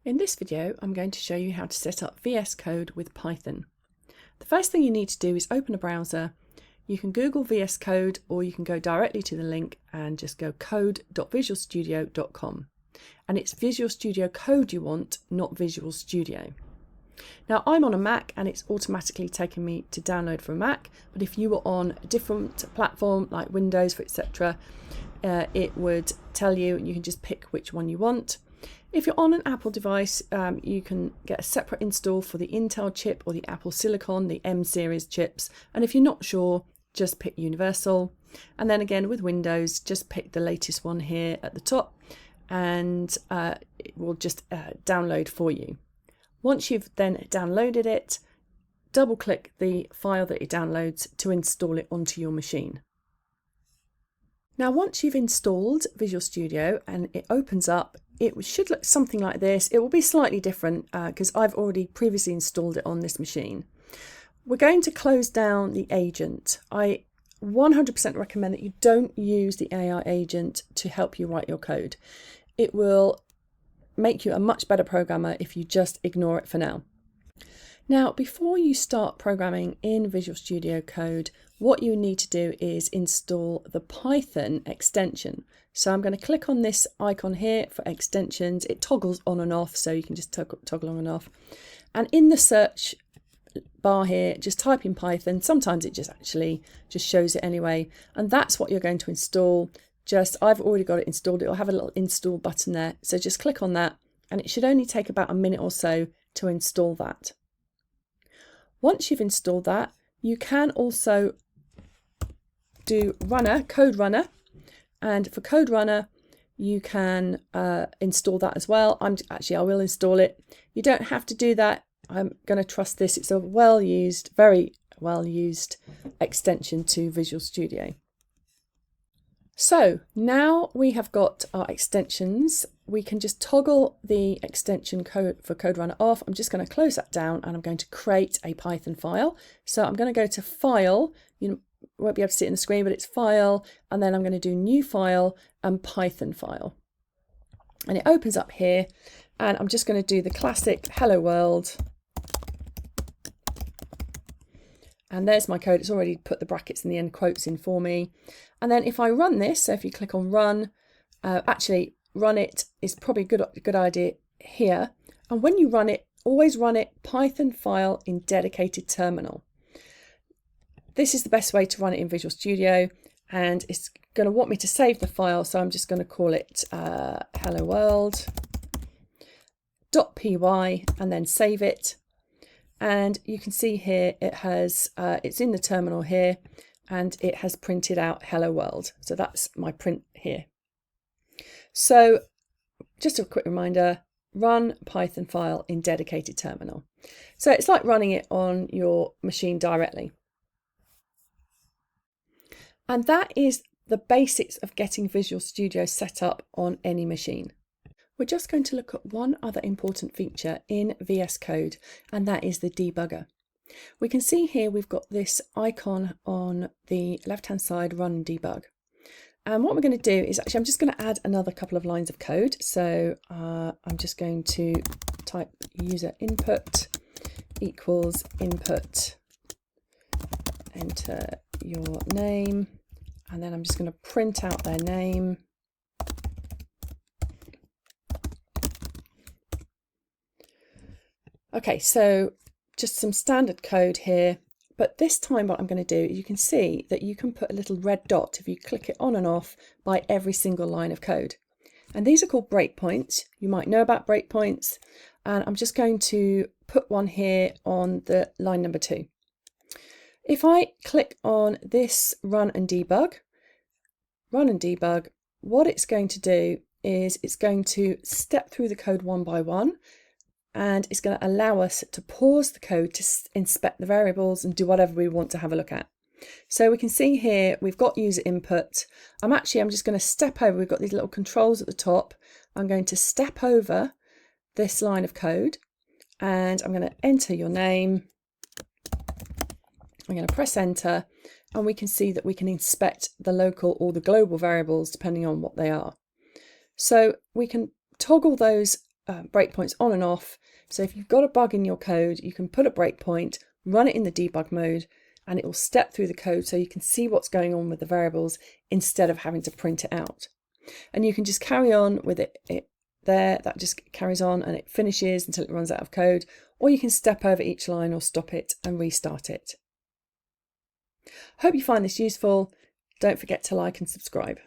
In this video, I'm going to show you how to set up VS Code with Python. The first thing you need to do is open a browser. You can Google VS Code, or you can go directly to the link and just go code.visualstudio.com. And it's Visual Studio Code you want, not Visual Studio. Now I'm on a Mac and it's automatically taken me to download for a Mac, but if you were on a different platform like Windows, etc., it would tell you, and you can just pick which one you want. If you're on an Apple device, you can get a separate install for the Intel chip or the Apple Silicon, the M series chips. And if you're not sure, just pick Universal. And then again with Windows, just pick the latest one here at the top, and it will just download for you. Once you've then downloaded it, double click the file that it downloads to install it onto your machine. Now once you've installed Visual Studio and it opens up, it should look something like this. It will be slightly different because I've already previously installed it on this machine. We're going to close down the agent. I 100% recommend that you don't use the AI agent to help you write your code. It will make you a much better programmer if you just ignore it for now. Now, before you start programming in Visual Studio Code, what you need to do is install the Python extension. So I'm going to click on this icon here for extensions. It toggles on and off, so you can just toggle on and off. And in the search bar here, just type in Python. Sometimes it just shows it anyway. And that's what you're going to install. I've already got it installed. It'll have a little install button there. So just click on that, and it should only take about a minute or so to install that. Once you've installed that, you can also do Code Runner, and for Code Runner you can install that as well. I will install it. You don't have to do that. I'm going to trust this. It's a very well used extension to Visual Studio. So now we have got our extensions, we can just toggle the extension code for Code Runner off. I'm just going to close that down and I'm going to create a Python file. So I'm going to go to File, you won't be able to see it in the screen, but it's File, and then I'm going to do New File and Python file. And it opens up here, and I'm just going to do the classic Hello World. And there's my code. It's already put the brackets and the end quotes in for me. And then if I run this, so if you click on run, run it is probably a good idea here. And when you run it, always run it Python file in dedicated terminal. This is the best way to run it in Visual Studio, and it's going to want me to save the file. So I'm just going to call it hello world.py and then save it. And you can see here it has it's in the terminal here, and it has printed out hello world. So that's my print here. So just a quick reminder, run Python file in dedicated terminal. So it's like running it on your machine directly. And that is the basics of getting Visual Studio set up on any machine. We're just going to look at one other important feature in VS Code, and that is the debugger. We can see here we've got this icon on the left-hand side, Run and Debug. And what we're going to do is I'm just going to add another couple of lines of code. So I'm just going to type user input equals input, enter your name, and then I'm just going to print out their name. Okay, so just some standard code here, but this time what I'm going to do, you can see that you can put a little red dot if you click it on and off by every single line of code. And these are called breakpoints. You might know about breakpoints, and I'm just going to put one here on the line number 2. If I click on this run and debug, what it's going to do is it's going to step through the code one by one, and it's going to allow us to pause the code to inspect the variables and do whatever we want to have a look at. So we can see here we've got user input. I'm just going to step over, we've got these little controls at the top. I'm going to step over this line of code, and I'm going to enter your name. I'm going to press enter, and we can see that we can inspect the local or the global variables depending on what they are. So we can toggle those breakpoints on and off. So if you've got a bug in your code, you can put a breakpoint, run it in the debug mode, and it will step through the code so you can see what's going on with the variables instead of having to print it out. And you can just carry on with it there, that just carries on and it finishes until it runs out of code, or you can step over each line or stop it and restart it. Hope you find this useful. Don't forget to like and subscribe.